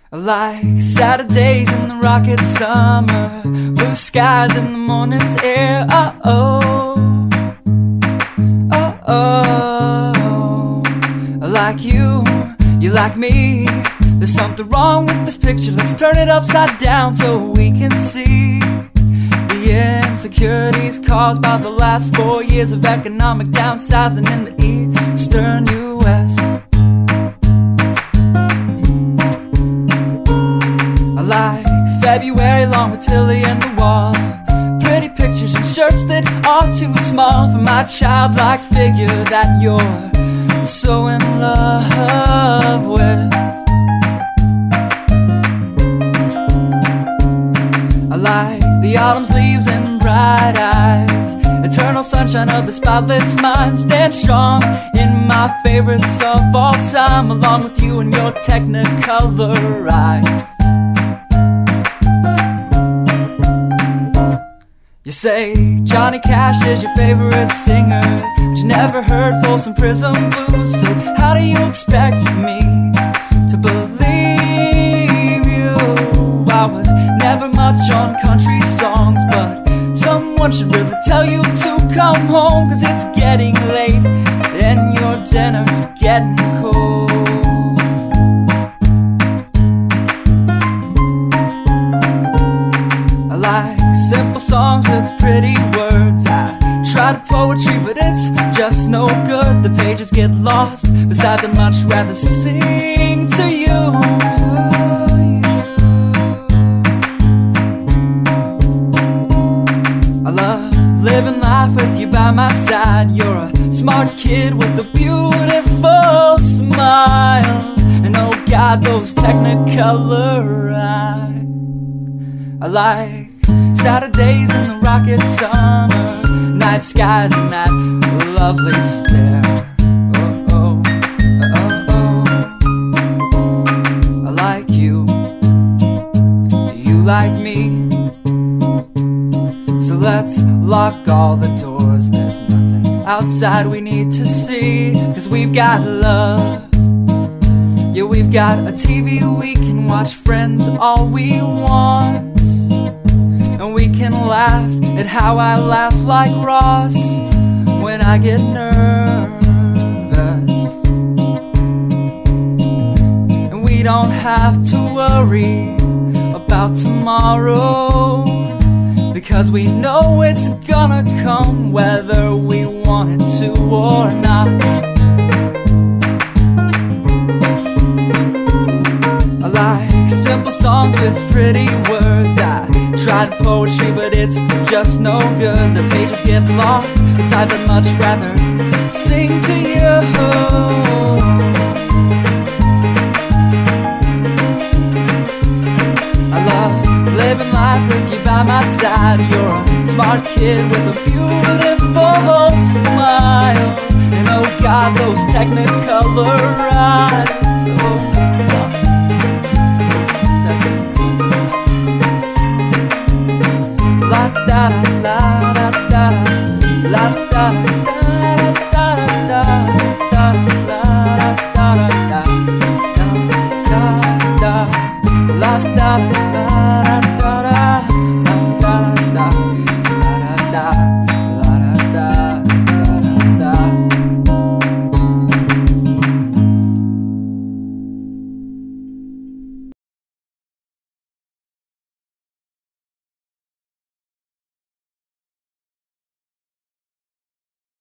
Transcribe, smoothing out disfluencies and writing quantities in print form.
Like Saturdays in the rocket summer, blue skies in the morning's air. Oh, oh, oh. Like you like me. There's something wrong with this picture. Let's turn it upside down so we can see the insecurities caused by the last 4 years of economic downsizing in the eastern U.S. Like February long with Tilly and the wall, pretty pictures and shirts that are too small for my childlike figure that you're so in love with. I like the autumn's leaves and bright eyes, eternal sunshine of the spotless mind. Stand strong in my favorites of all time, along with you and your technicolor eyes. You say Johnny Cash is your favorite singer, but you never heard Folsom Prison Blues. So how do you expect me to believe you? I was never much on country songs, but someone should really tell you to come home, 'cause it's getting late and your dinner's getting cold. I like simple songs with pretty words. I try to poetry, but it's just no good. The pages get lost. Besides, I'd much rather sing to you. I love living life with you by my side. You're a smart kid with a beautiful smile, and oh God, those technicolor eyes. I like Saturdays in the rocket summer, night skies and that lovely stare. Oh, oh, oh, oh. I like you, you like me. So let's lock all the doors. There's nothing outside we need to see, 'cause we've got love. Yeah, we've got a TV we can watch, Friends all we want. And we can laugh at how I laugh like Ross when I get nervous. And we don't have to worry about tomorrow, because we know it's gonna come whether we want it to or not. I like simple songs with pretty words. I tried poetry, but it's just no good. The pages get lost. Besides, I'd much rather sing to you. I love living life with you by my side. You're a smart kid with a beautiful smile, and oh God, those technicolor eyes. Oh God. La da da da da la da da da da da da da da da da la da da.